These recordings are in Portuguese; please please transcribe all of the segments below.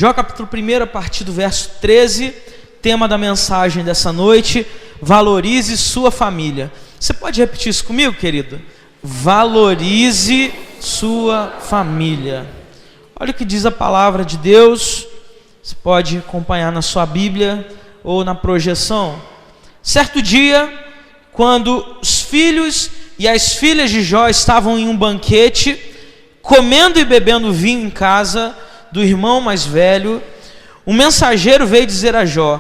Jó capítulo 1, a partir do verso 13, tema da mensagem dessa noite: valorize sua família. Você pode repetir isso comigo, querido? Valorize sua família. Olha o que diz a palavra de Deus. Você pode acompanhar na sua Bíblia ou na projeção. Certo dia, quando os filhos e as filhas de Jó estavam em um banquete, comendo e bebendo vinho em casa do irmão mais velho, um mensageiro veio dizer a Jó: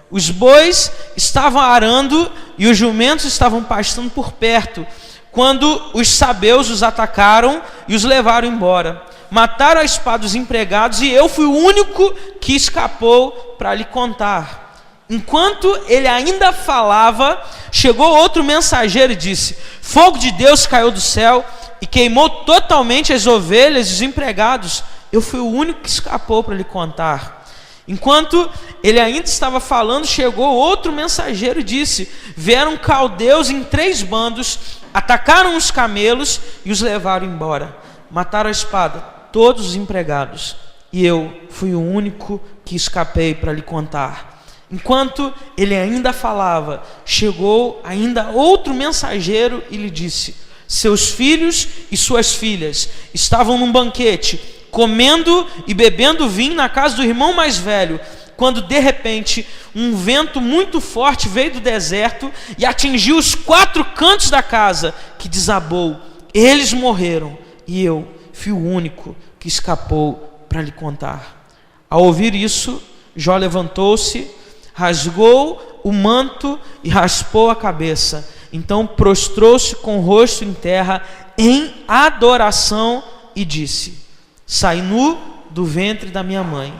os bois estavam arando e os jumentos estavam pastando por perto, quando os sabeus os atacaram e os levaram embora. Mataram a espada os empregados e eu fui o único que escapou para lhe contar. Enquanto ele ainda falava, chegou outro mensageiro e disse: fogo de Deus caiu do céu e queimou totalmente as ovelhas e os empregados. Eu fui o único que escapou para lhe contar. Enquanto ele ainda estava falando, chegou outro mensageiro e disse: vieram caldeus em 3 bandos, atacaram os camelos e os levaram embora. Mataram a espada todos os empregados, e eu fui o único que escapei para lhe contar. Enquanto ele ainda falava, chegou ainda outro mensageiro e lhe disse: seus filhos e suas filhas estavam num banquete, comendo e bebendo vinho na casa do irmão mais velho, quando de repente um vento muito forte veio do deserto e atingiu os 4 cantos da casa, que desabou. Eles morreram e eu fui o único que escapou para lhe contar. Ao ouvir isso, Jó levantou-se, rasgou o manto e raspou a cabeça. Então prostrou-se com o rosto em terra em adoração e disse: saí nu do ventre da minha mãe,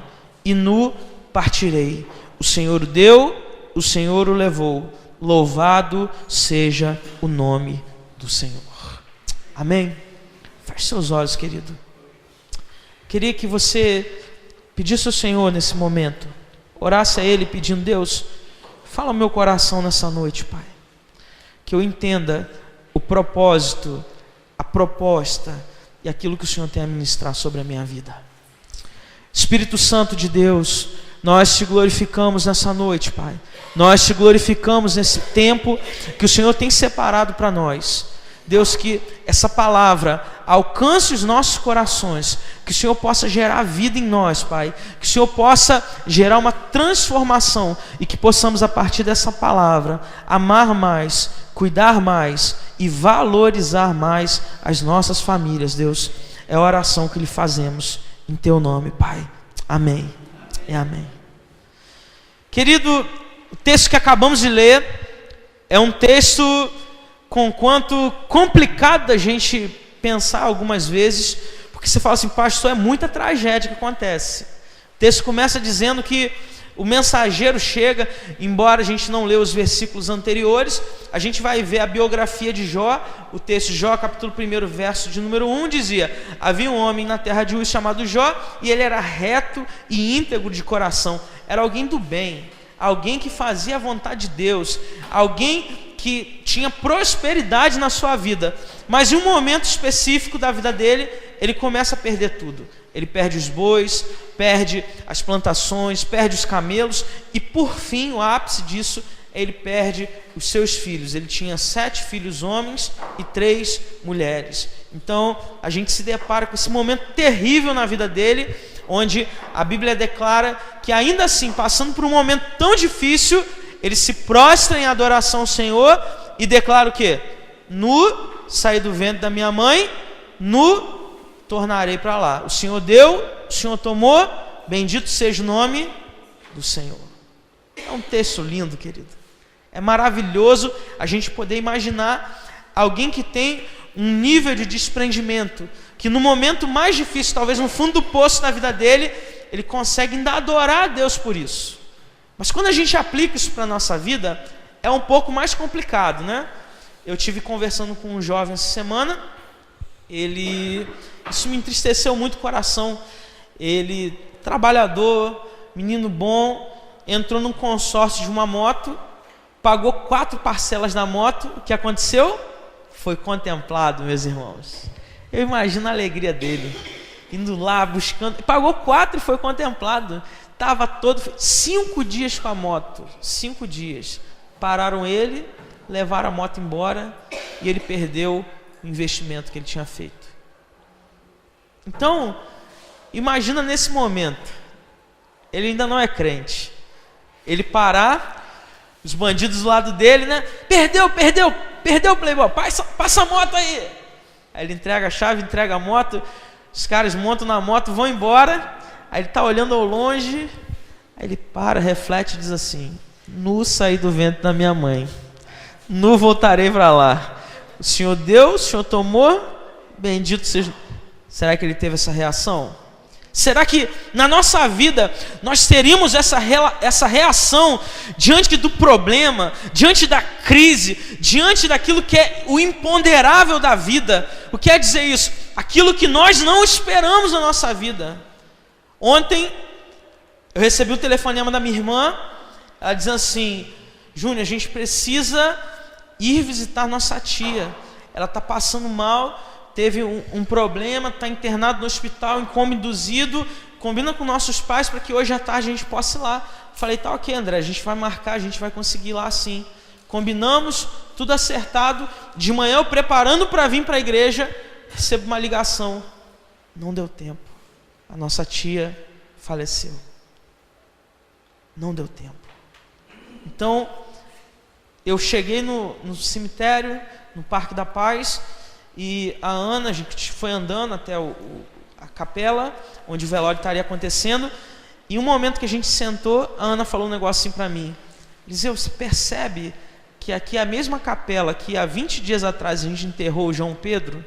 e nu partirei. O Senhor o deu, o Senhor o levou. Louvado seja o nome do Senhor. Amém? Feche seus olhos, querido. Queria que você pedisse ao Senhor nesse momento, orasse a Ele pedindo: Deus, fala ao meu coração nessa noite, Pai, que eu entenda o propósito, a proposta e aquilo que o Senhor tem a ministrar sobre a minha vida. Espírito Santo de Deus, nós te glorificamos nessa noite, Pai. Nós te glorificamos nesse tempo que o Senhor tem separado para nós. Deus, que essa palavra alcance os nossos corações, que o Senhor possa gerar vida em nós, Pai, que o Senhor possa gerar uma transformação e que possamos, a partir dessa palavra, amar mais, cuidar mais e valorizar mais as nossas famílias. Deus, é a oração que lhe fazemos em Teu nome, Pai. Amém e amém. Querido, o texto que acabamos de ler é um texto conquanto complicado da gente pensar algumas vezes, porque você fala assim: pastor, é muita tragédia que acontece. O texto começa dizendo que o mensageiro chega, embora a gente não lê os versículos anteriores, a gente vai ver a biografia de Jó. O texto de Jó, capítulo 1, verso de número 1, dizia: havia um homem na terra de Uz chamado Jó, e ele era reto e íntegro de coração. Era alguém do bem, alguém que fazia a vontade de Deus, alguém que tinha prosperidade na sua vida. Mas em um momento específico da vida dele, ele começa a perder tudo. Ele perde os bois, perde as plantações, perde os camelos, e por fim, o ápice disso, ele perde os seus filhos. Ele tinha 7 filhos homens e 3 mulheres. Então a gente se depara com esse momento terrível na vida dele, onde a Bíblia declara que, ainda assim, passando por um momento tão difícil, ele se prostra em adoração ao Senhor e declara o quê? Nu saí do ventre da minha mãe, nu tornarei para lá. O Senhor deu, o Senhor tomou, bendito seja o nome do Senhor. É um texto lindo, querido. É maravilhoso a gente poder imaginar alguém que tem um nível de desprendimento, que no momento mais difícil, talvez no fundo do poço da vida dele, ele consegue ainda adorar a Deus por isso. Mas quando a gente aplica isso para a nossa vida, é um pouco mais complicado, né? Eu tive conversando com um jovem essa semana, isso me entristeceu muito o coração. Ele, trabalhador, menino bom, entrou num consórcio de uma moto, pagou 4 parcelas da moto. O que aconteceu? Foi contemplado, meus irmãos. Eu imagino a alegria dele. indo lá, buscando. Pagou 4 e foi contemplado. Estava todo... 5 dias com a moto. 5 dias. Pararam ele, levaram a moto embora e ele perdeu o investimento que ele tinha feito. Então, imagina nesse momento, ele ainda não é crente, ele parar, os bandidos do lado dele, né? Perdeu o Playboy, passa a moto aí. Aí ele entrega a chave, entrega a moto, os caras montam na moto, vão embora, aí ele está olhando ao longe, aí ele para, reflete e diz assim: nu saí do ventre da minha mãe, nu voltarei para lá. O Senhor deu, o Senhor tomou, bendito seja. Será que ele teve essa reação? Será que na nossa vida nós teríamos essa reação diante do problema, diante da crise, diante daquilo que é o imponderável da vida? O que quer dizer isso? Aquilo que nós não esperamos na nossa vida. Ontem eu recebi o telefonema da minha irmã, ela dizendo assim: Júnior, a gente precisa ir visitar nossa tia, ela está passando mal, teve um problema, está internado no hospital, em coma induzido, combina com nossos pais para que hoje à tarde a gente possa ir lá. Falei, tá ok, André, a gente vai marcar, a gente vai conseguir ir lá sim. Combinamos, tudo acertado. De manhã eu preparando para vir para a igreja, recebo uma ligação. Não deu tempo, a nossa tia faleceu. Não deu tempo. Então, eu cheguei no cemitério, no Parque da Paz, e a Ana, a gente foi andando até a capela, onde o velório estaria acontecendo, e um momento que a gente sentou, a Ana falou um negócio assim para mim: Eliseu, você percebe que aqui é a mesma capela que há 20 dias atrás a gente enterrou o João Pedro,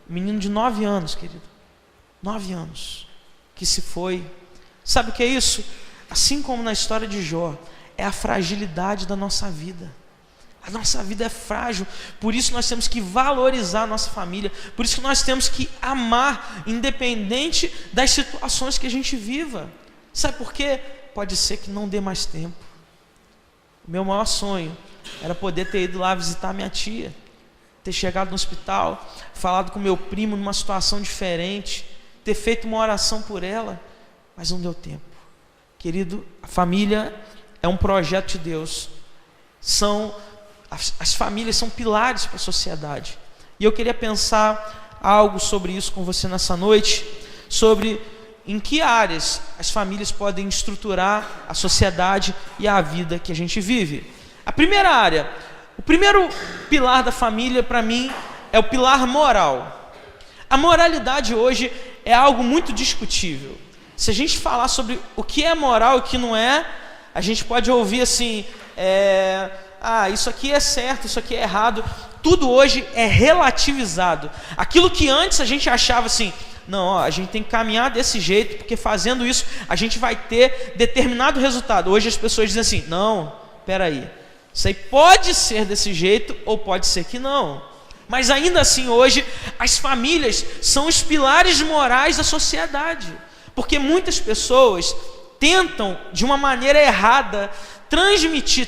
um menino de 9 anos, querido, 9 anos, que se foi. Sabe o que é isso? Assim como na história de Jó, é a fragilidade da nossa vida. A nossa vida é frágil, por isso nós temos que valorizar a nossa família, por isso que nós temos que amar, independente das situações que a gente viva. Sabe por quê? Pode ser que não dê mais tempo. O meu maior sonho era poder ter ido lá visitar minha tia, ter chegado no hospital, falado com meu primo numa situação diferente, ter feito uma oração por ela, mas não deu tempo. Querido, a família é um projeto de Deus. As famílias são pilares para a sociedade. E eu queria pensar algo sobre isso com você nessa noite, sobre em que áreas as famílias podem estruturar a sociedade e a vida que a gente vive. A primeira área, o primeiro pilar da família para mim é o pilar moral. A moralidade hoje é algo muito discutível. Se a gente falar sobre o que é moral e o que não é, a gente pode ouvir assim, isso aqui é certo, isso aqui é errado. Tudo hoje é relativizado. Aquilo que antes a gente achava assim, não, a gente tem que caminhar desse jeito, porque fazendo isso a gente vai ter determinado resultado. Hoje as pessoas dizem assim, não, peraí, isso aí pode ser desse jeito ou pode ser que não. Mas ainda assim hoje as famílias são os pilares morais da sociedade, porque muitas pessoas tentam de uma maneira errada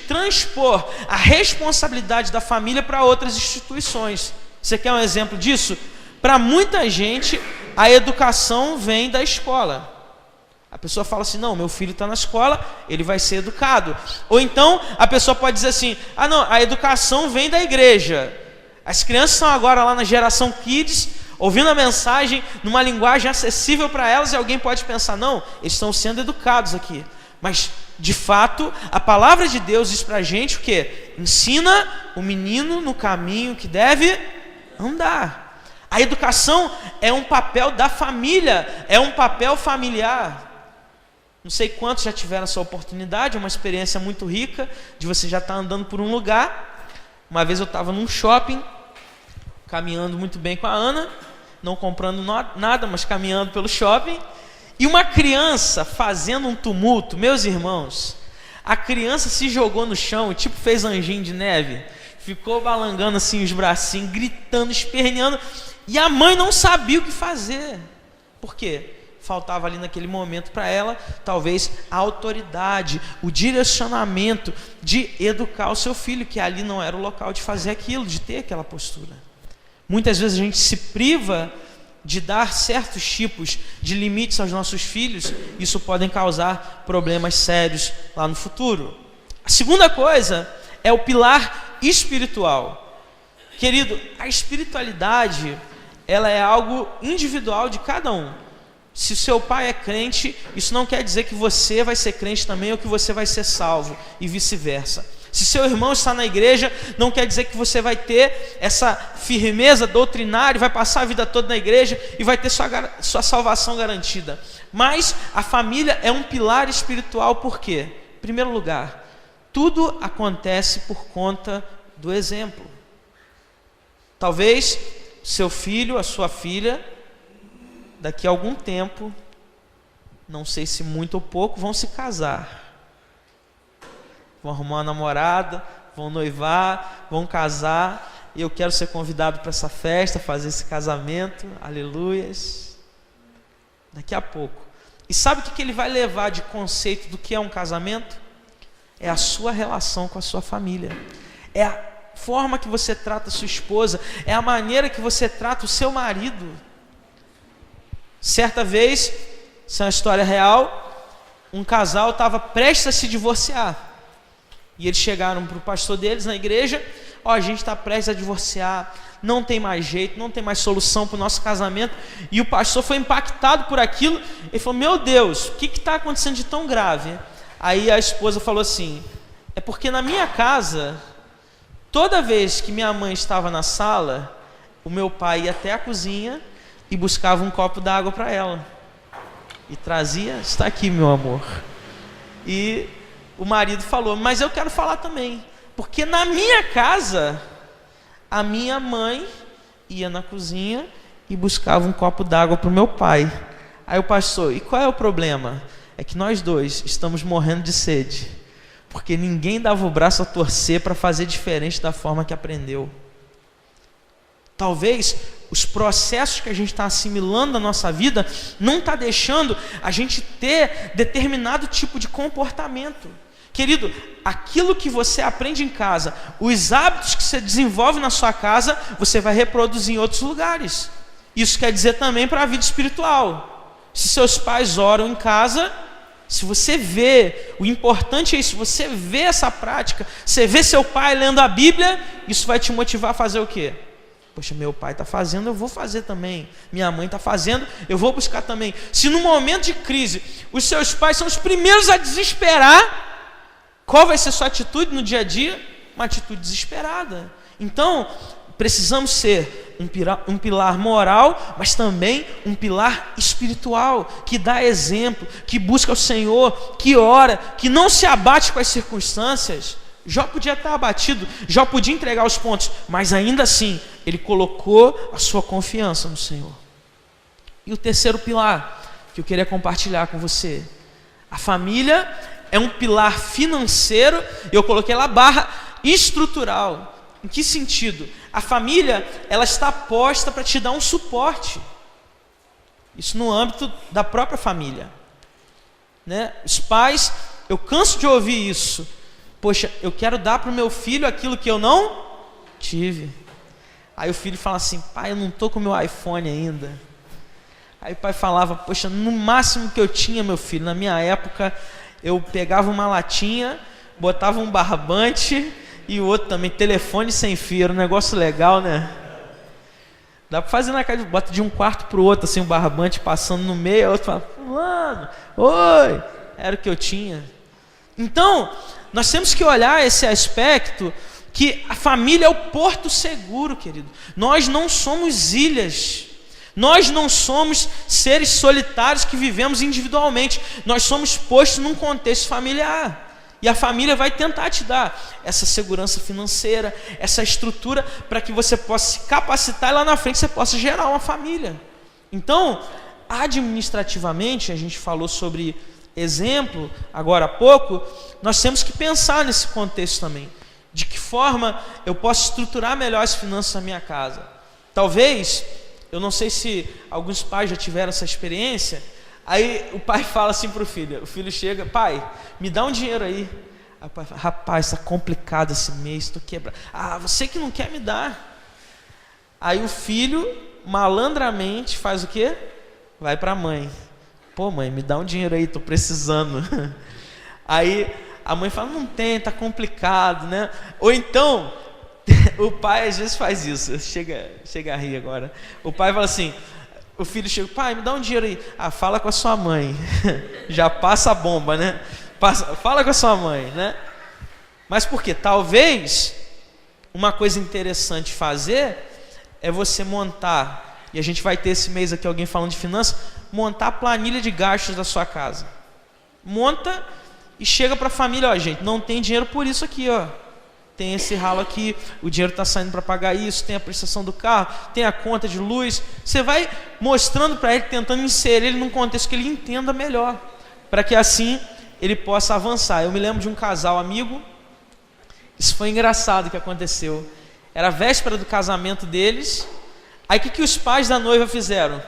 transpor a responsabilidade da família para outras instituições. Você quer um exemplo disso? Para muita gente, a educação vem da escola. A pessoa fala assim, não, meu filho está na escola, ele vai ser educado. Ou então, a pessoa pode dizer assim, não, a educação vem da igreja. As crianças estão agora lá na geração Kids, ouvindo a mensagem numa linguagem acessível para elas, e alguém pode pensar, não, eles estão sendo educados aqui. Mas, de fato, a palavra de Deus diz para a gente o quê? Ensina o menino no caminho que deve andar. A educação é um papel da família, é um papel familiar. Não sei quantos já tiveram essa oportunidade, é uma experiência muito rica, de você já estar andando por um lugar. Uma vez eu estava num shopping, caminhando muito bem com a Ana, não comprando nada, mas caminhando pelo shopping, e uma criança fazendo um tumulto. Meus irmãos, a criança se jogou no chão, tipo fez anjinho de neve, ficou balangando assim os bracinhos, gritando, esperneando, e a mãe não sabia o que fazer. Por quê? Faltava ali naquele momento para ela, talvez a autoridade, o direcionamento de educar o seu filho, que ali não era o local de fazer aquilo, de ter aquela postura. Muitas vezes a gente se priva de dar certos tipos de limites aos nossos filhos, isso pode causar problemas sérios lá no futuro. A segunda coisa é o pilar espiritual. Querido, a espiritualidade, ela é algo individual de cada um. Se o seu pai é crente, isso não quer dizer que você vai ser crente também ou que você vai ser salvo, e vice-versa. Se seu irmão está na igreja, não quer dizer que você vai ter essa firmeza doutrinária, vai passar a vida toda na igreja e vai ter sua salvação garantida. Mas a família é um pilar espiritual, por quê? Em primeiro lugar, tudo acontece por conta do exemplo. Talvez seu filho, a sua filha, daqui a algum tempo, não sei se muito ou pouco, vão se casar. Vão arrumar uma namorada, vão noivar, vão casar, e eu quero ser convidado para essa festa, fazer esse casamento, aleluias, daqui a pouco. E sabe o que ele vai levar de conceito do que é um casamento? É a sua relação com a sua família, é a forma que você trata a sua esposa, é a maneira que você trata o seu marido. Certa vez, isso é uma história real, um casal estava prestes a se divorciar. E eles chegaram para o pastor deles na igreja: ó, a gente está prestes a divorciar, não tem mais jeito, não tem mais solução para o nosso casamento. E o pastor foi impactado por aquilo, ele falou: meu Deus, o que está acontecendo de tão grave? Aí a esposa falou assim: é porque na minha casa, toda vez que minha mãe estava na sala, o meu pai ia até a cozinha e buscava um copo d'água para ela, e trazia: está aqui, meu amor. E o marido falou: mas eu quero falar também, porque na minha casa, a minha mãe ia na cozinha e buscava um copo d'água para o meu pai. Aí o pastor: e qual é o problema? É que nós dois estamos morrendo de sede, porque ninguém dava o braço a torcer para fazer diferente da forma que aprendeu. Talvez os processos que a gente está assimilando na nossa vida não está deixando a gente ter determinado tipo de comportamento. Querido, aquilo que você aprende em casa, os hábitos que você desenvolve na sua casa, você vai reproduzir em outros lugares. Isso quer dizer também para a vida espiritual. Se seus pais oram em casa, se você vê, o importante é isso, você vê essa prática, você vê seu pai lendo a Bíblia, isso vai te motivar a fazer o quê? Poxa, meu pai está fazendo, eu vou fazer também. Minha mãe está fazendo, eu vou buscar também. Se no momento de crise, os seus pais são os primeiros a desesperar, qual vai ser sua atitude no dia a dia? Uma atitude desesperada. Então, precisamos ser um pilar moral, mas também um pilar espiritual, que dá exemplo, que busca o Senhor, que ora, que não se abate com as circunstâncias. Jó podia estar abatido, Jó podia entregar os pontos, mas ainda assim, ele colocou a sua confiança no Senhor. E o terceiro pilar que eu queria compartilhar com você: a família é um pilar financeiro, eu coloquei lá barra estrutural. Em que sentido? A família, ela está posta para te dar um suporte. Isso no âmbito da própria família, né? Os pais, eu canso de ouvir isso: poxa, eu quero dar para o meu filho aquilo que eu não tive. Aí o filho fala assim: pai, eu não estou com o meu iPhone ainda. Aí o pai falava: poxa, no máximo que eu tinha, meu filho, na minha época, eu pegava uma latinha, botava um barbante e o outro também, telefone sem fio, era um negócio legal, né? Dá para fazer na casa, bota de um quarto para o outro, assim, um barbante passando no meio, o outro fala: fulano, oi, era o que eu tinha. Então, nós temos que olhar esse aspecto, que a família é o porto seguro, querido. Nós não somos ilhas, nós não somos seres solitários que vivemos individualmente, nós somos postos num contexto familiar. E a família vai tentar te dar essa segurança financeira, essa estrutura, para que você possa se capacitar e lá na frente você possa gerar uma família. Então, administrativamente, a gente falou sobre exemplo agora há pouco, nós temos que pensar nesse contexto também. De que forma eu posso estruturar melhor as finanças da minha casa? Talvez, eu não sei se alguns pais já tiveram essa experiência. Aí o pai fala assim para o filho chega: pai, me dá um dinheiro aí. Aí o pai fala: rapaz, está complicado esse mês, estou quebrado. Ah, você que não quer me dar. Aí o filho malandramente faz o quê? Vai para a mãe. Pô, mãe, me dá um dinheiro aí, tô precisando. Aí a mãe fala, não tem, tá complicado, né? Ou então, o pai às vezes faz isso, chega a rir agora. O pai fala assim, o filho chega, pai, me dá um dinheiro aí. Ah, fala com a sua mãe. Já passa a bomba, né? Fala com a sua mãe, né? Mas por quê? Talvez uma coisa interessante fazer é você montar, e a gente vai ter esse mês aqui alguém falando de finanças, montar a planilha de gastos da sua casa. Monta e chega para a família, ó, gente, não tem dinheiro por isso aqui, ó. Tem esse ralo aqui, o dinheiro está saindo para pagar isso, tem a prestação do carro, tem a conta de luz. Você vai mostrando para ele, tentando inserir ele num contexto que ele entenda melhor, para que assim ele possa avançar. Eu me lembro de um casal amigo, isso foi engraçado que aconteceu. Era a véspera do casamento deles. Aí o que os pais da noiva fizeram?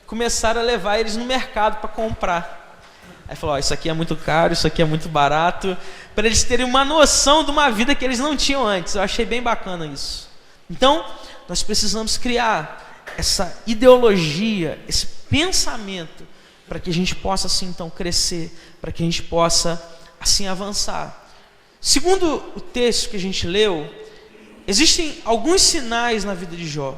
Começaram a levar eles no mercado para comprar. Aí falou, ó, isso aqui é muito caro, isso aqui é muito barato, para eles terem uma noção de uma vida que eles não tinham antes. Eu achei bem bacana isso. Então, nós precisamos criar essa ideologia, esse pensamento, para que a gente possa assim então crescer, para que a gente possa assim avançar. Segundo o texto que a gente leu, existem alguns sinais na vida de Jó.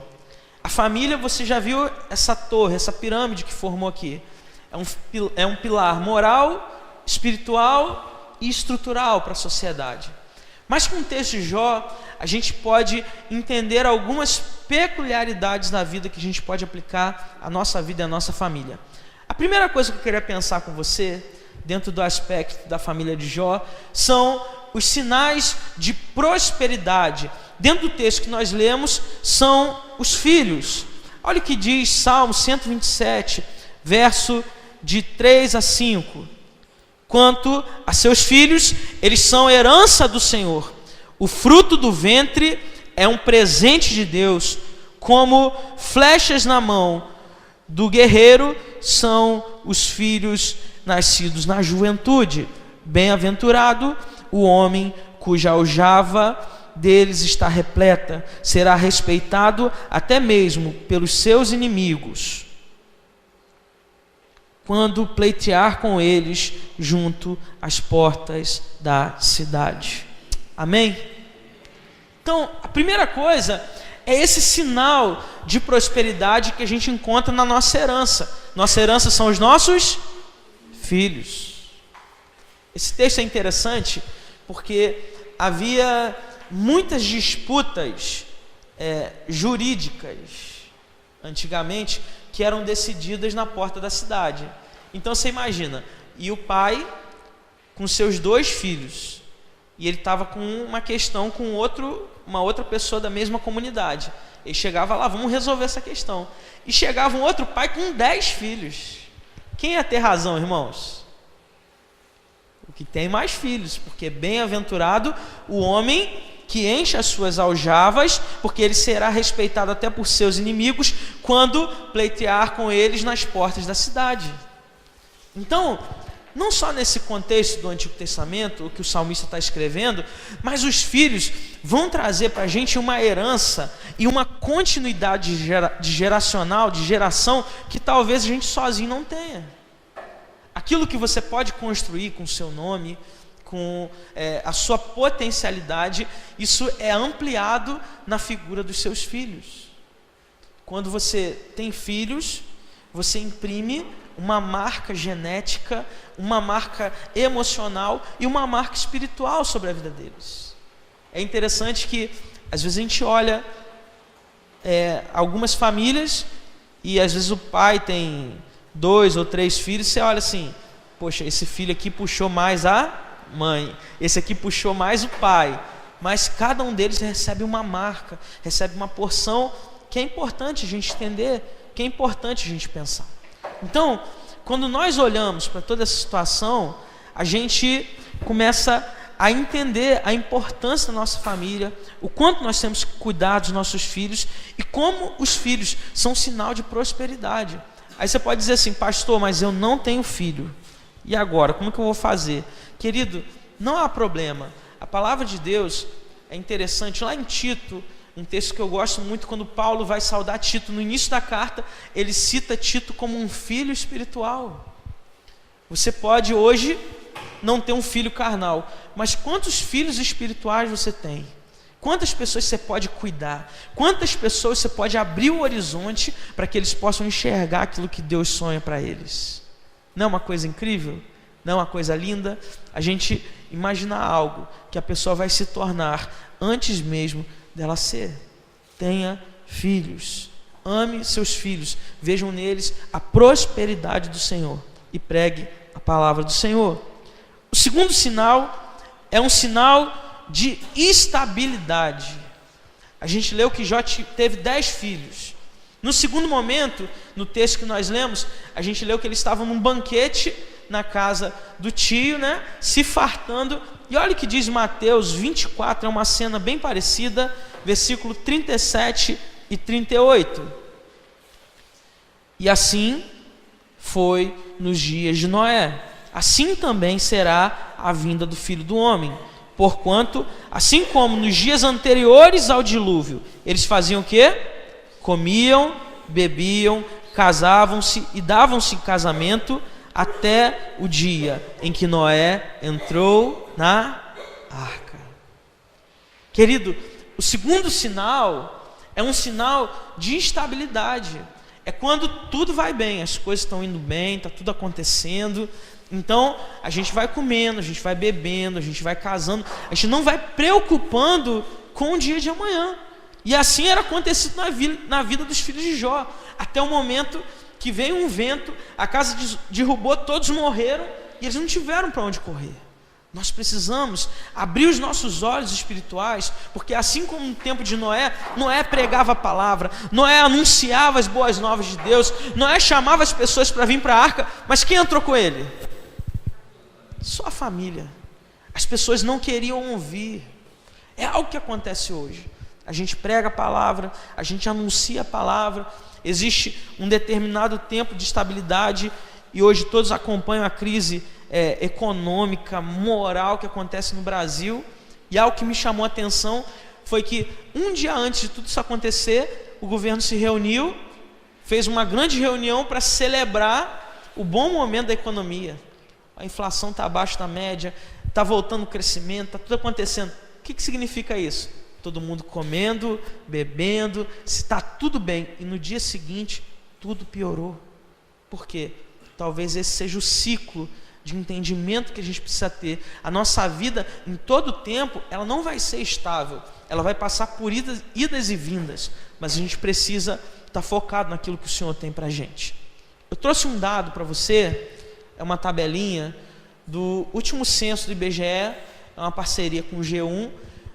A família, você já viu essa torre, essa pirâmide que formou aqui. É um pilar moral, espiritual e estrutural para a sociedade. Mas com o texto de Jó, a gente pode entender algumas peculiaridades na vida que a gente pode aplicar à nossa vida e à nossa família. A primeira coisa que eu queria pensar com você, dentro do aspecto da família de Jó, são os sinais de prosperidade. Dentro do texto que nós lemos, são os filhos. Olha o que diz Salmo 127, verso de 3 a 5. Quanto a seus filhos, eles são herança do Senhor. O fruto do ventre é um presente de Deus, como flechas na mão do guerreiro são os filhos nascidos na juventude. Bem-aventurado o homem cuja aljava deles está repleta, será respeitado até mesmo pelos seus inimigos, quando pleitear com eles junto às portas da cidade. Amém? Então, a primeira coisa é esse sinal de prosperidade que a gente encontra na nossa herança. Nossa herança são os nossos filhos. Esse texto é interessante porque havia muitas disputas jurídicas antigamente que eram decididas na porta da cidade. Então você imagina, e o pai com seus 2 filhos, e ele estava com uma questão com uma outra pessoa da mesma comunidade. Ele chegava lá, vamos resolver essa questão. E chegava um outro pai com 10 filhos. Quem ia ter razão, irmãos? O que tem mais filhos, porque bem-aventurado o homem que enche as suas aljavas, porque ele será respeitado até por seus inimigos, quando pleitear com eles nas portas da cidade. Então, não só nesse contexto do Antigo Testamento, o que o salmista está escrevendo, mas os filhos vão trazer para a gente uma herança e uma continuidade geracional, de geração, que talvez a gente sozinho não tenha. Aquilo que você pode construir com o seu nome, com a sua potencialidade, isso é ampliado na figura dos seus filhos. Quando você tem filhos, você imprime uma marca genética, uma marca emocional e uma marca espiritual sobre a vida deles. É interessante que às vezes a gente olha algumas famílias e às vezes o pai tem 2 ou 3 filhos, você olha assim, poxa, esse filho aqui puxou mais a mãe, esse aqui puxou mais o pai, mas cada um deles recebe uma marca, recebe uma porção que é importante a gente entender, que é importante a gente pensar. Então, quando nós olhamos para toda essa situação, a gente começa a entender a importância da nossa família, o quanto nós temos que cuidar dos nossos filhos e como os filhos são sinal de prosperidade. Aí você pode dizer assim, pastor, mas eu não tenho filho. E agora, como que eu vou fazer? Querido, não há problema. A palavra de Deus é interessante. Lá em Tito, Um texto que eu gosto muito, quando Paulo vai saudar Tito, no início da carta, ele cita Tito como um filho espiritual. Você pode hoje não ter um filho carnal, mas quantos filhos espirituais você tem? Quantas pessoas você pode cuidar? Quantas pessoas você pode abrir o horizonte para que eles possam enxergar aquilo que Deus sonha para eles? Não é uma coisa incrível? Não é uma coisa linda? A gente imaginar algo que a pessoa vai se tornar antes mesmo dela ser. Tenha filhos, ame seus filhos, vejam neles a prosperidade do Senhor e pregue a palavra do Senhor. O segundo sinal é um sinal de estabilidade. A gente leu que Jó teve 10 filhos. No segundo momento, no texto que nós lemos, a gente leu que eles estavam num banquete na casa do tio, se fartando. E olha o que diz Mateus 24, é uma cena bem parecida, versículo 37 e 38. E assim foi nos dias de Noé, assim também será a vinda do Filho do Homem. Porquanto, assim como nos dias anteriores ao dilúvio, eles faziam o quê? Comiam, bebiam, casavam-se e davam-se em casamento, até o dia em que Noé entrou na arca. Querido, o segundo sinal é um sinal de estabilidade. É quando tudo vai bem, as coisas estão indo bem, está tudo acontecendo. Então a gente vai comendo, a gente vai bebendo, a gente vai casando, a gente não vai preocupando com o dia de amanhã. E assim era acontecido na vida dos filhos de Jó, até o momento que veio um vento, a casa derrubou, todos morreram e eles não tiveram para onde correr. Nós precisamos abrir os nossos olhos espirituais, porque assim como no tempo de Noé, Noé pregava a palavra, Noé anunciava as boas novas de Deus, Noé chamava as pessoas para vir para a arca, mas quem entrou com ele? Só a família. As pessoas não queriam ouvir. É algo que acontece hoje. A gente prega a palavra, a gente anuncia a palavra, existe um determinado tempo de estabilidade e hoje todos acompanham a crise econômica, moral que acontece no Brasil. E algo que me chamou a atenção foi que um dia antes de tudo isso acontecer, o governo se reuniu, fez uma grande reunião para celebrar o bom momento da economia. A inflação está abaixo da média, está voltando o crescimento, está tudo acontecendo. O que significa isso? Todo mundo comendo, bebendo, se está tudo bem. E no dia seguinte, tudo piorou. Por quê? Talvez esse seja o ciclo de entendimento que a gente precisa ter. A nossa vida, em todo o tempo, ela não vai ser estável. Ela vai passar por idas e vindas. Mas a gente precisa estar focado naquilo que o Senhor tem para a gente. Eu trouxe um dado para você, é uma tabelinha do último censo do IBGE, é uma parceria com o G1.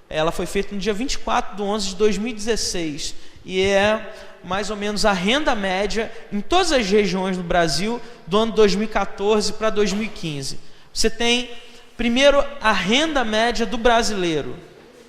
Ela foi feita no dia 24/11/2016 e é mais ou menos a renda média em todas as regiões do Brasil do ano 2014 para 2015. Você tem, primeiro, a renda média do brasileiro,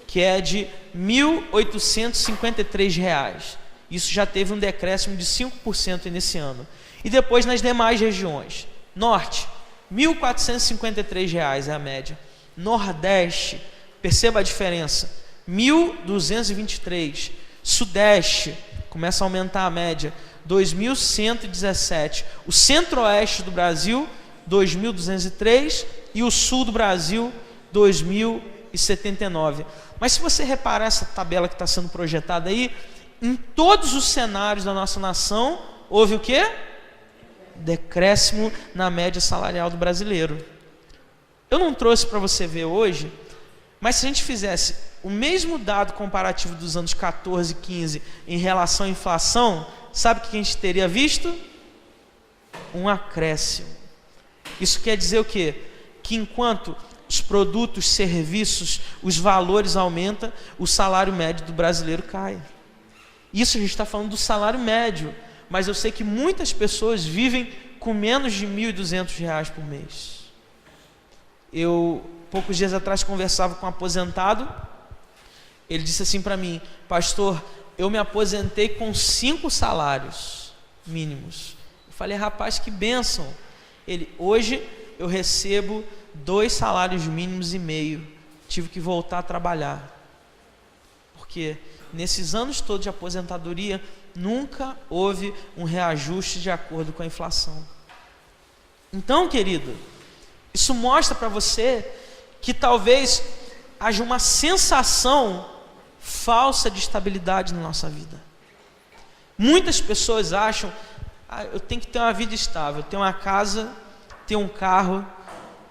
que é de R$ 1.853. Isso já teve um decréscimo de 5% nesse ano. E depois nas demais regiões. Norte, R$ 1.453 é a média. Nordeste, perceba a diferença, 1.223. Sudeste, começa a aumentar a média, 2.117. O centro-oeste do Brasil, 2.203. E o sul do Brasil, 2.079. Mas se você reparar essa tabela que está sendo projetada aí, em todos os cenários da nossa nação, houve o quê? Decréscimo na média salarial do brasileiro. Eu não trouxe para você ver hoje, mas se a gente fizesse o mesmo dado comparativo dos anos 14 e 15 em relação à inflação, sabe o que a gente teria visto? Um acréscimo. Isso quer dizer o quê? Que enquanto os produtos, serviços, os valores aumentam, o salário médio do brasileiro cai. Isso a gente está falando do salário médio, mas eu sei que muitas pessoas vivem com menos de R$ 1.200 por mês. Eu, poucos dias atrás, conversava com um aposentado. Ele disse assim para mim: pastor, eu me aposentei com 5 salários mínimos. Eu falei: rapaz, que bênção. Ele: hoje eu recebo 2 salários mínimos e meio. Tive que voltar a trabalhar. Porque nesses anos todos de aposentadoria, nunca houve um reajuste de acordo com a inflação. Então, querido, isso mostra para você que talvez haja uma sensação falsa de estabilidade na nossa vida. Muitas pessoas acham, eu tenho que ter uma vida estável, ter uma casa, ter um carro,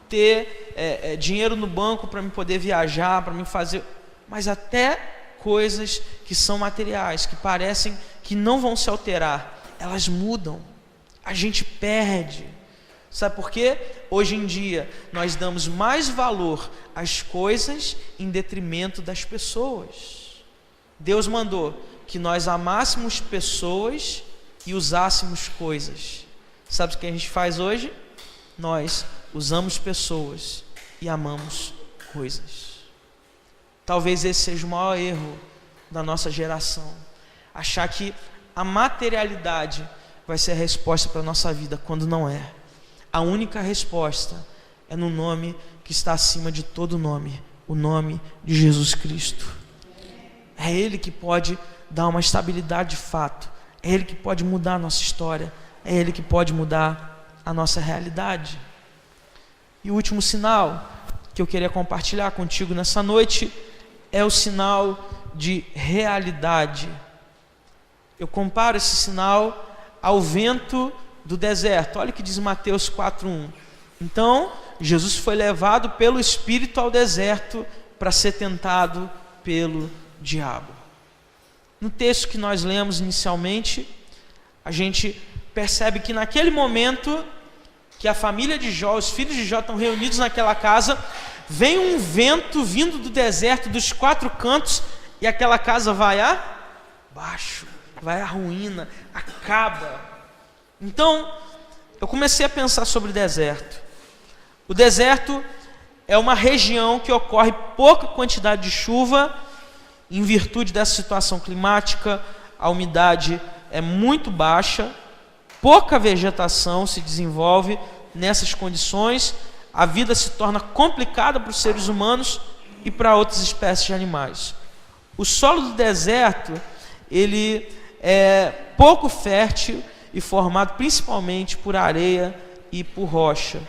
ter dinheiro no banco para me poder viajar, para me fazer, mas até coisas que são materiais, que parecem que não vão se alterar, elas mudam, a gente perde. Sabe por quê? Hoje em dia nós damos mais valor às coisas em detrimento das pessoas. Deus mandou que nós amássemos pessoas e usássemos coisas. Sabe o que a gente faz hoje? Nós usamos pessoas e amamos coisas. Talvez esse seja o maior erro da nossa geração. Achar que a materialidade vai ser a resposta para a nossa vida, quando não é. A única resposta é no nome que está acima de todo nome, o nome de Jesus Cristo. É Ele que pode dar uma estabilidade de fato, é Ele que pode mudar a nossa história, é Ele que pode mudar a nossa realidade. E o último sinal que eu queria compartilhar contigo nessa noite é o sinal de realidade. Eu comparo esse sinal ao vento do deserto. Olha o que diz Mateus 4:1. Então, Jesus foi levado pelo Espírito ao deserto para ser tentado pelo diabo. No texto que nós lemos inicialmente, a gente percebe que naquele momento que a família de Jó, os filhos de Jó estão reunidos naquela casa, vem um vento vindo do deserto, dos quatro cantos, e aquela casa vai abaixo, vai à ruína, acaba. Então, eu comecei a pensar sobre o deserto. O deserto é uma região que ocorre pouca quantidade de chuva, em virtude dessa situação climática, a umidade é muito baixa, pouca vegetação se desenvolve nessas condições, a vida se torna complicada para os seres humanos e para outras espécies de animais. O solo do deserto, ele é pouco fértil e formado principalmente por areia e por rocha.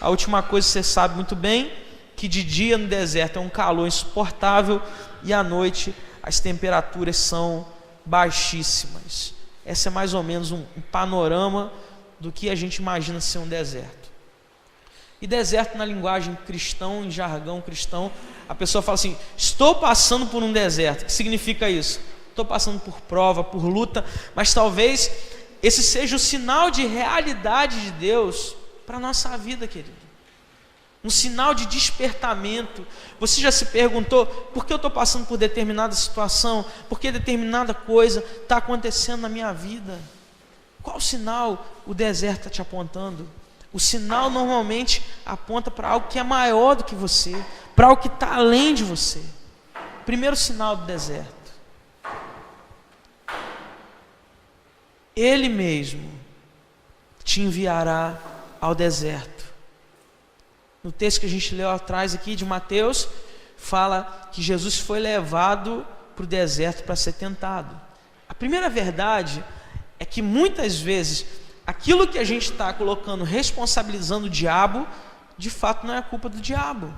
A última coisa que você sabe muito bem, que de dia no deserto é um calor insuportável e à noite as temperaturas são baixíssimas. Essa é mais ou menos um panorama do que a gente imagina ser um deserto. E deserto na linguagem cristã, em jargão cristão, a pessoa fala assim: estou passando por um deserto. O que significa isso? Estou passando por prova, por luta, mas talvez esse seja o sinal de realidade de Deus para a nossa vida, querido. Um sinal de despertamento. Você já se perguntou: por que eu estou passando por determinada situação? Por que determinada coisa está acontecendo na minha vida? Qual sinal o deserto está te apontando? O sinal normalmente aponta para algo que é maior do que você, para algo que está além de você. Primeiro sinal do deserto: Ele mesmo te enviará ao deserto. No texto que a gente leu atrás aqui de Mateus, fala que Jesus foi levado para o deserto para ser tentado. A primeira verdade é que muitas vezes aquilo que a gente está colocando, responsabilizando o diabo, de fato não é culpa do diabo.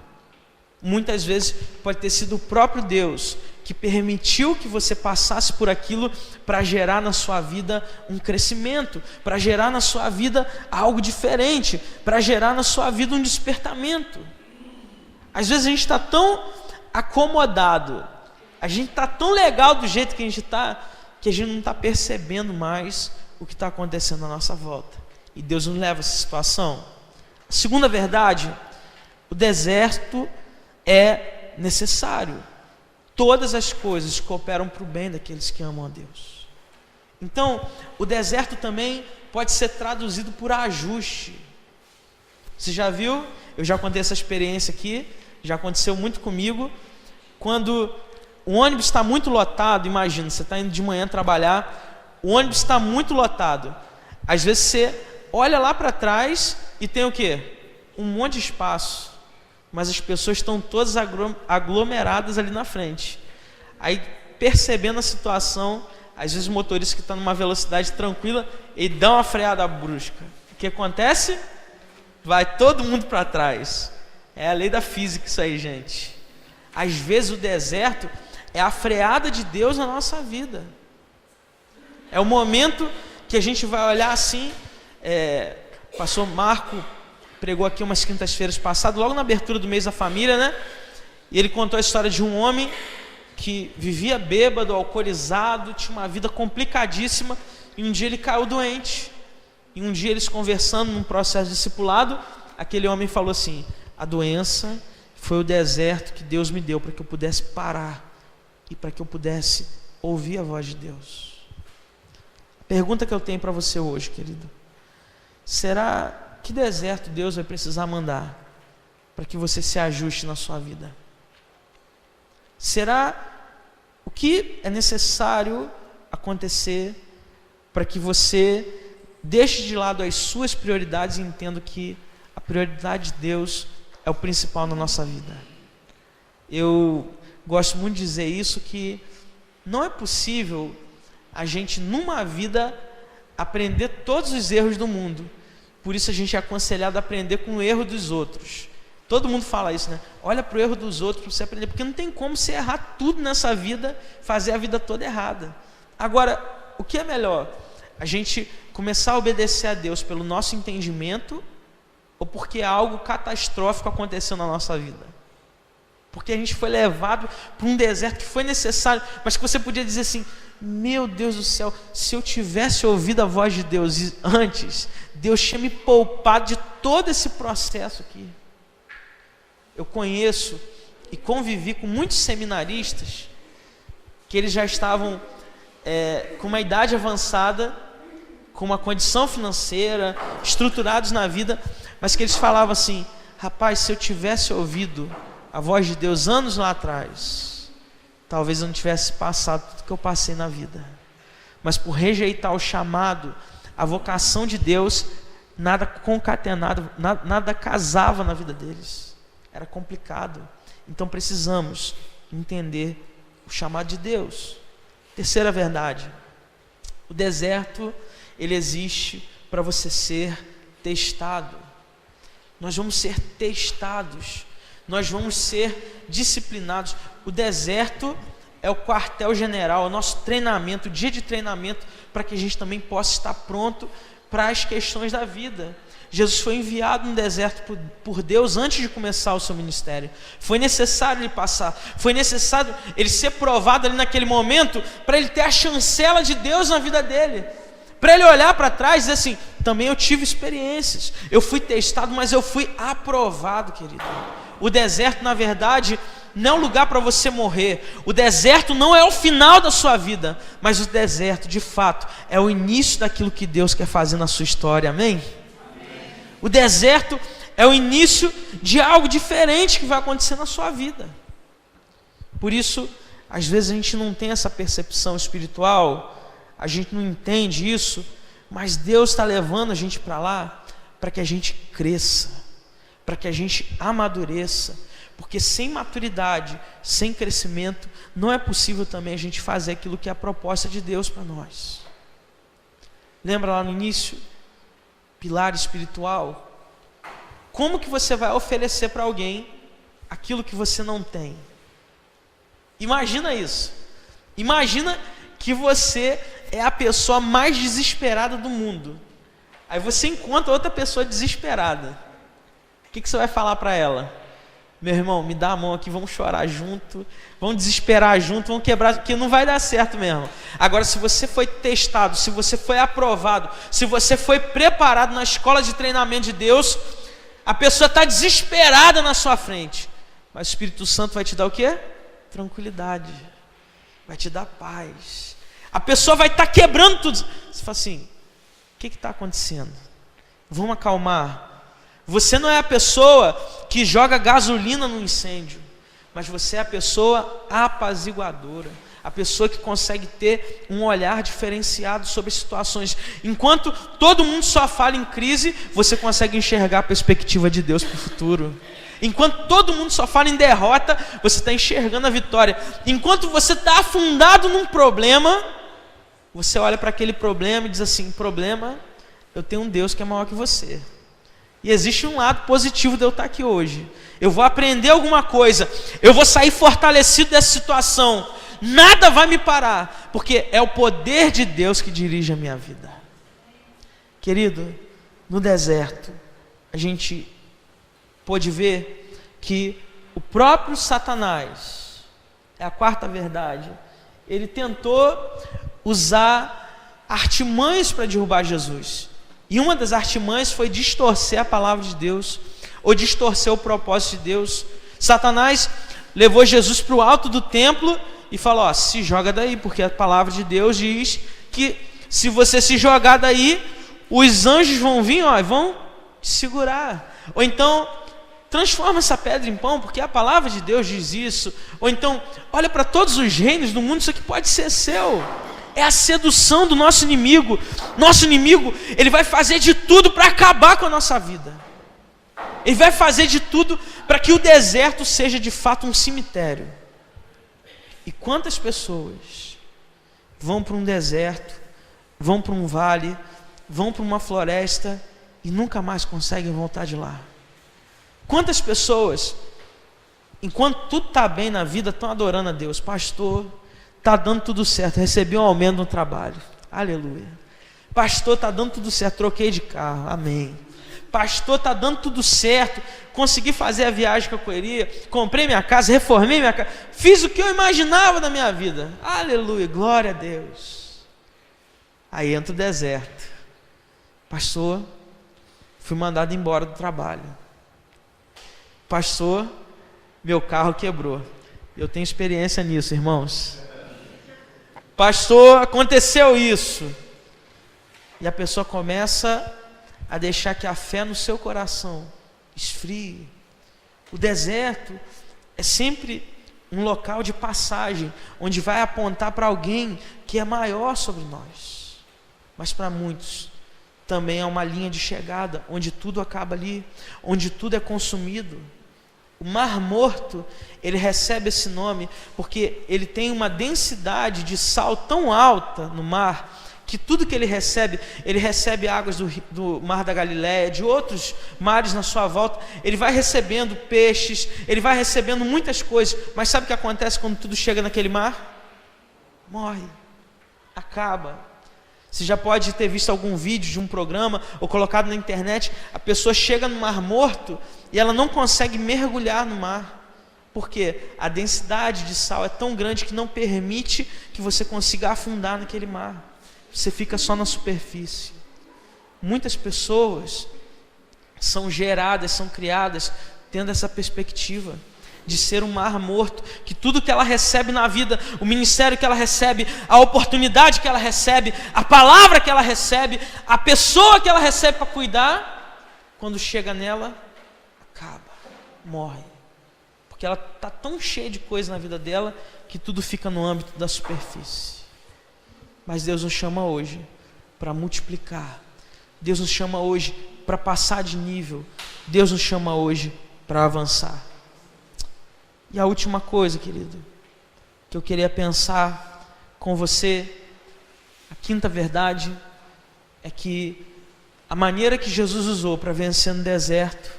Muitas vezes pode ter sido o próprio Deus que permitiu que você passasse por aquilo para gerar na sua vida um crescimento, para gerar na sua vida algo diferente, para gerar na sua vida um despertamento. Às vezes a gente está tão acomodado, a gente está tão legal do jeito que a gente está, que a gente não está percebendo mais o que está acontecendo à nossa volta. E Deus nos leva a essa situação. A segunda verdade: o deserto é necessário. Todas as coisas cooperam para o bem daqueles que amam a Deus. Então, o deserto também pode ser traduzido por ajuste. Você já viu? Eu já contei essa experiência aqui, já aconteceu muito comigo. Quando o ônibus está muito lotado, imagina, você está indo de manhã trabalhar, o ônibus está muito lotado. Às vezes você olha lá para trás e tem o quê? Um monte de espaço, mas as pessoas estão todas aglomeradas ali na frente. Aí percebendo a situação, às vezes o motorista que está numa velocidade tranquila, ele dá uma freada brusca. O que acontece? Vai todo mundo para trás. É a lei da física isso aí, gente. Às vezes o deserto é a freada de Deus na nossa vida. É o momento que a gente vai olhar assim. O pastor Marco pregou aqui umas quintas-feiras passadas, logo na abertura do mês da família, né? E ele contou a história de um homem que vivia bêbado, alcoolizado, tinha uma vida complicadíssima, e um dia ele caiu doente. E um dia eles conversando num processo de discipulado, aquele homem falou assim: a doença foi o deserto que Deus me deu para que eu pudesse parar e para que eu pudesse ouvir a voz de Deus. A pergunta que eu tenho para você hoje, querido: será que deserto Deus vai precisar mandar para que você se ajuste na sua vida? Será o que é necessário acontecer para que você deixe de lado as suas prioridades e entenda que a prioridade de Deus é o principal na nossa vida? Eu gosto muito de dizer isso, que não é possível a gente numa vida aprender todos os erros do mundo. Por isso a gente é aconselhado a aprender com o erro dos outros. Todo mundo fala isso, né? Olha para o erro dos outros para você aprender, porque não tem como você errar tudo nessa vida, fazer a vida toda errada. Agora, o que é melhor? A gente começar a obedecer a Deus pelo nosso entendimento, ou porque algo catastrófico aconteceu na nossa vida? Porque a gente foi levado para um deserto que foi necessário, mas que você podia dizer assim: meu Deus do céu, se eu tivesse ouvido a voz de Deus antes, Deus tinha me poupado de todo esse processo aqui. Eu conheço e convivi com muitos seminaristas que eles já estavam com uma idade avançada, com uma condição financeira, estruturados na vida, mas que eles falavam assim: rapaz, se eu tivesse ouvido a voz de Deus anos lá atrás, talvez eu não tivesse passado tudo que eu passei na vida. Mas por rejeitar o chamado, a vocação de Deus, nada concatenado, nada casava na vida deles. Era complicado. Então precisamos entender o chamado de Deus. Terceira verdade: o deserto, ele existe para você ser testado. Nós vamos ser testados, nós vamos ser disciplinados. O deserto é o quartel-general, é o nosso treinamento, o dia de treinamento, para que a gente também possa estar pronto para as questões da vida. Jesus foi enviado no deserto por Deus antes de começar o seu ministério. Foi necessário ele passar, foi necessário ele ser provado ali naquele momento, para ele ter a chancela de Deus na vida dele, para ele olhar para trás e dizer assim: também eu tive experiências, eu fui testado, mas eu fui aprovado, querido. O deserto, na verdade, não é um lugar para você morrer. O deserto não é o final da sua vida, mas o deserto, de fato, é o início daquilo que Deus quer fazer na sua história. Amém? O deserto é o início de algo diferente que vai acontecer na sua vida. Por isso, às vezes a gente não tem essa percepção espiritual, a gente não entende isso, mas Deus está levando a gente para lá para que a gente cresça, para que a gente amadureça, porque sem maturidade, sem crescimento, não é possível também a gente fazer aquilo que é a proposta de Deus para nós. Lembra lá no início? Pilar espiritual. Como que você vai oferecer para alguém aquilo que você não tem? Imagina isso. Imagina que você é a pessoa mais desesperada do mundo. Aí você encontra outra pessoa desesperada. O que você vai falar para ela? Meu irmão, me dá a mão aqui, vamos chorar junto, vamos desesperar junto, vamos quebrar, porque não vai dar certo mesmo. Agora, se você foi testado, se você foi aprovado, se você foi preparado na escola de treinamento de Deus, a pessoa está desesperada na sua frente, mas o Espírito Santo vai te dar o quê? Tranquilidade, vai te dar paz. A pessoa vai estar quebrando tudo. Você fala assim: o que está acontecendo? Vamos acalmar. Você não é a pessoa que joga gasolina no incêndio, mas você é a pessoa apaziguadora, a pessoa que consegue ter um olhar diferenciado sobre situações. Enquanto todo mundo só fala em crise, você consegue enxergar a perspectiva de Deus para o futuro. Enquanto todo mundo só fala em derrota, você está enxergando a vitória. Enquanto você está afundado num problema, você olha para aquele problema e diz assim: problema, eu tenho um Deus que é maior que você. E existe um lado positivo de eu estar aqui hoje. Eu vou aprender alguma coisa, eu vou sair fortalecido dessa situação. Nada vai me parar, porque é o poder de Deus que dirige a minha vida. Querido, no deserto, a gente pôde ver que o próprio Satanás, é a quarta verdade, ele tentou usar artimanhas para derrubar Jesus. E uma das artimanhas foi distorcer a palavra de Deus, ou distorcer o propósito de Deus. Satanás levou Jesus para o alto do templo e falou: se joga daí, porque a palavra de Deus diz que se você se jogar daí, os anjos vão vir, e vão te segurar. Ou então, transforma essa pedra em pão, porque a palavra de Deus diz isso. Ou então, olha para todos os reinos do mundo, isso aqui pode ser seu. É a sedução do nosso inimigo. Nosso inimigo, ele vai fazer de tudo para acabar com a nossa vida. Ele vai fazer de tudo para que o deserto seja de fato um cemitério. E quantas pessoas vão para um deserto, vão para um vale, vão para uma floresta e nunca mais conseguem voltar de lá? Quantas pessoas, enquanto tudo está bem na vida, estão adorando a Deus? Pastor, está dando tudo certo, recebi um aumento no trabalho, aleluia. Pastor, está dando tudo certo, troquei de carro, amém. Pastor, está dando tudo certo, consegui fazer a viagem que eu queria, comprei minha casa, reformei minha casa, fiz o que eu imaginava da minha vida, aleluia, glória a Deus. Aí entra o deserto. Pastor, fui mandado embora do trabalho. Pastor, meu carro quebrou. Eu tenho experiência nisso, irmãos. Pastor, aconteceu isso. E a pessoa começa a deixar que a fé no seu coração esfrie. O deserto é sempre um local de passagem, onde vai apontar para alguém que é maior sobre nós. Mas para muitos também é uma linha de chegada, onde tudo acaba ali, onde tudo é consumido. O Mar Morto, ele recebe esse nome porque ele tem uma densidade de sal tão alta no mar, que tudo que ele recebe águas do Mar da Galileia, de outros mares na sua volta, ele vai recebendo peixes, ele vai recebendo muitas coisas, mas sabe o que acontece quando tudo chega naquele mar? Morre, acaba. Você já pode ter visto algum vídeo de um programa, ou colocado na internet, a pessoa chega no Mar Morto, e ela não consegue mergulhar no mar, porque a densidade de sal é tão grande que não permite que você consiga afundar naquele mar. Você fica só na superfície. Muitas pessoas são geradas, são criadas tendo essa perspectiva de ser um mar morto, que tudo que ela recebe na vida, o ministério que ela recebe, a oportunidade que ela recebe, a palavra que ela recebe, a pessoa que ela recebe para cuidar, quando chega nela, acaba, morre, porque ela está tão cheia de coisa na vida dela, que tudo fica no âmbito da superfície. Mas Deus nos chama hoje para multiplicar, Deus nos chama hoje para passar de nível, Deus nos chama hoje para avançar. E a última coisa, querido, que eu queria pensar com você, a quinta verdade, é que a maneira que Jesus usou para vencer no deserto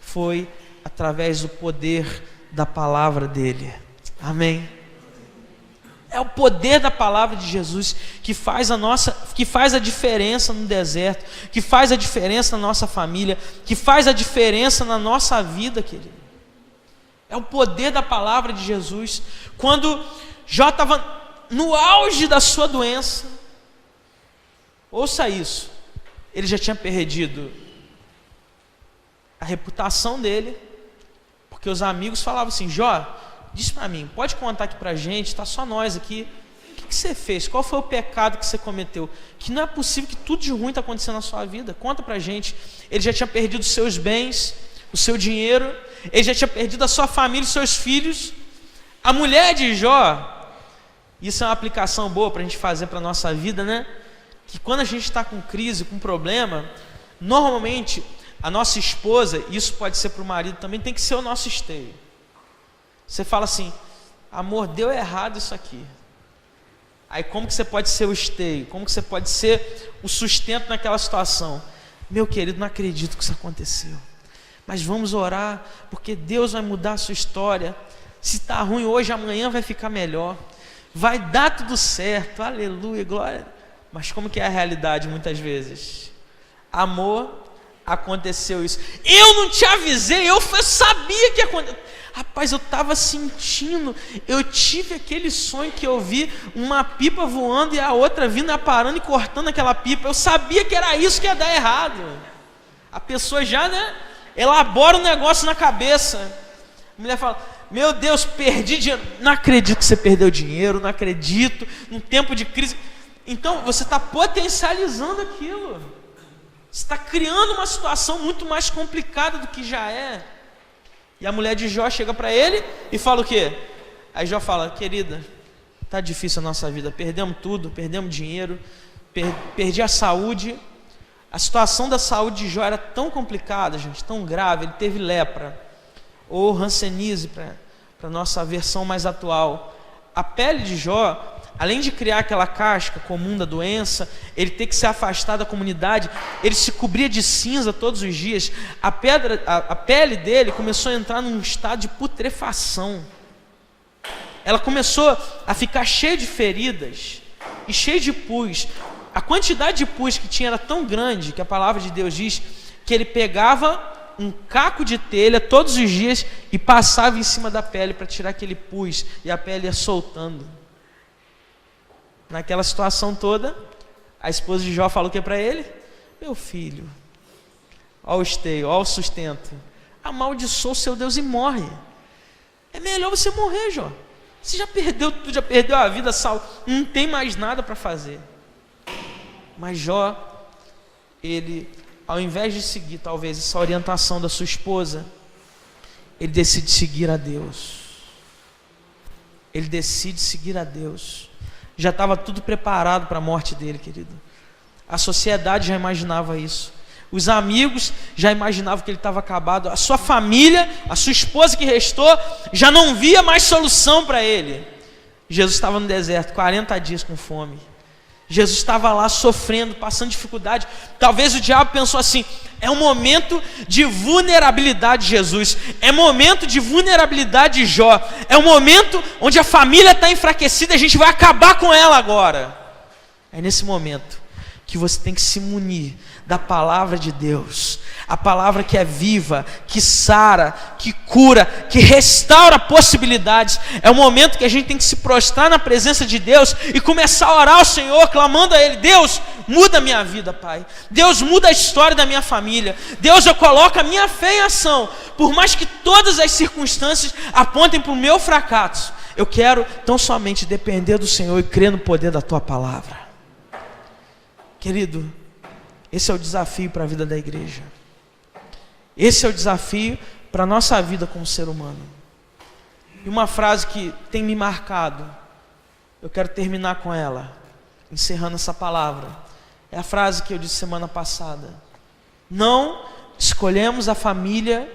foi através do poder da palavra dele. Amém? É o poder da palavra de Jesus que faz a diferença no deserto, que faz a diferença na nossa família, que faz a diferença na nossa vida, querido. É o poder da palavra de Jesus. Quando Jó estava no auge da sua doença, ouça isso, ele já tinha perdido a reputação dele, porque os amigos falavam assim: Jó, diz para mim, pode contar aqui para a gente, está só nós aqui, o que você fez? Qual foi o pecado que você cometeu? Que não é possível que tudo de ruim está acontecendo na sua vida, conta para a gente. Ele já tinha perdido os seus bens, o seu dinheiro, ele já tinha perdido a sua família, os seus filhos. A mulher de Jó, isso é uma aplicação boa para a gente fazer para a nossa vida, né? Que quando a gente está com crise, com problema, normalmente A nossa esposa, isso pode ser para o marido também, tem que ser o nosso esteio. Você fala assim: amor, deu errado isso aqui. Aí como que você pode ser o esteio? Como que você pode ser o sustento naquela situação? Meu querido, não acredito que isso aconteceu, mas vamos orar, porque Deus vai mudar a sua história. Se está ruim hoje, amanhã vai ficar melhor. Vai dar tudo certo, aleluia, glória. Mas como que é a realidade muitas vezes? Amor, aconteceu isso. Eu não te avisei, eu sabia que ia acontecer. Rapaz, eu estava sentindo, eu tive aquele sonho que eu vi uma pipa voando e a outra vindo, aparando e cortando aquela pipa. Eu sabia que era isso que ia dar errado. A pessoa já, né, elabora um negócio na cabeça. A mulher fala: meu Deus, perdi dinheiro. Não acredito que você perdeu dinheiro, não acredito, num tempo de crise. Então você está potencializando aquilo. Você está criando uma situação muito mais complicada do que já é. E a mulher de Jó chega para ele e fala o quê? Aí Jó fala: querida, está difícil a nossa vida, perdemos tudo, perdemos dinheiro, perdi a saúde. A situação da saúde de Jó era tão complicada, gente, tão grave. Ele teve lepra, ou hanseníase, para a nossa versão mais atual. A pele de Jó, além de criar aquela casca comum da doença, ele ter que se afastar da comunidade, ele se cobria de cinza todos os dias. A pele dele começou a entrar num estado de putrefação. Ela começou a ficar cheia de feridas e cheia de pus. A quantidade de pus que tinha era tão grande que a palavra de Deus diz que ele pegava um caco de telha todos os dias e passava em cima da pele para tirar aquele pus, e a pele ia soltando. Naquela situação toda, a esposa de Jó falou o que para ele? Meu filho, ó o esteio, ó o sustento, amaldiçoa o seu Deus e morre. É melhor você morrer, Jó. Você já perdeu tudo, já perdeu a vida, não tem mais nada para fazer. Mas Jó, ele, ao invés de seguir talvez essa orientação da sua esposa, ele decide seguir a Deus. Ele decide seguir a Deus. Já estava tudo preparado para a morte dele, querido. A sociedade já imaginava isso. Os amigos já imaginavam que ele estava acabado. A sua família, a sua esposa que restou, já não via mais solução para ele. Jesus estava no deserto, 40 dias com fome. Jesus estava lá sofrendo, passando dificuldade. Talvez o diabo pensou assim: é um momento de vulnerabilidade de Jesus, é momento de vulnerabilidade de Jó, é um momento onde a família está enfraquecida, a gente vai acabar com ela agora. É nesse momento que você tem que se munir da palavra de Deus, a palavra que é viva, que sara, que cura, que restaura possibilidades. É o momento que a gente tem que se prostrar na presença de Deus e começar a orar ao Senhor, clamando a Ele: Deus, muda a minha vida, Pai. Deus, muda a história da minha família. Deus, eu coloco a minha fé em ação, por mais que todas as circunstâncias apontem para o meu fracasso. Eu quero tão somente depender do Senhor e crer no poder da Tua palavra. Querido, esse é o desafio para a vida da igreja. Esse é o desafio para a nossa vida como ser humano. E uma frase que tem me marcado, eu quero terminar com ela, encerrando essa palavra. É a frase que eu disse semana passada: não escolhemos a família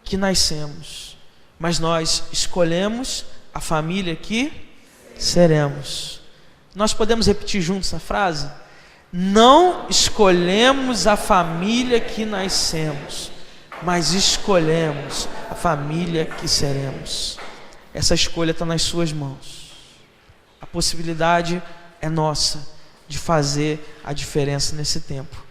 que nascemos, mas nós escolhemos a família que seremos. Nós podemos repetir juntos essa frase? Não escolhemos a família que nascemos, mas escolhemos a família que seremos. Essa escolha está nas suas mãos. A possibilidade é nossa de fazer a diferença nesse tempo.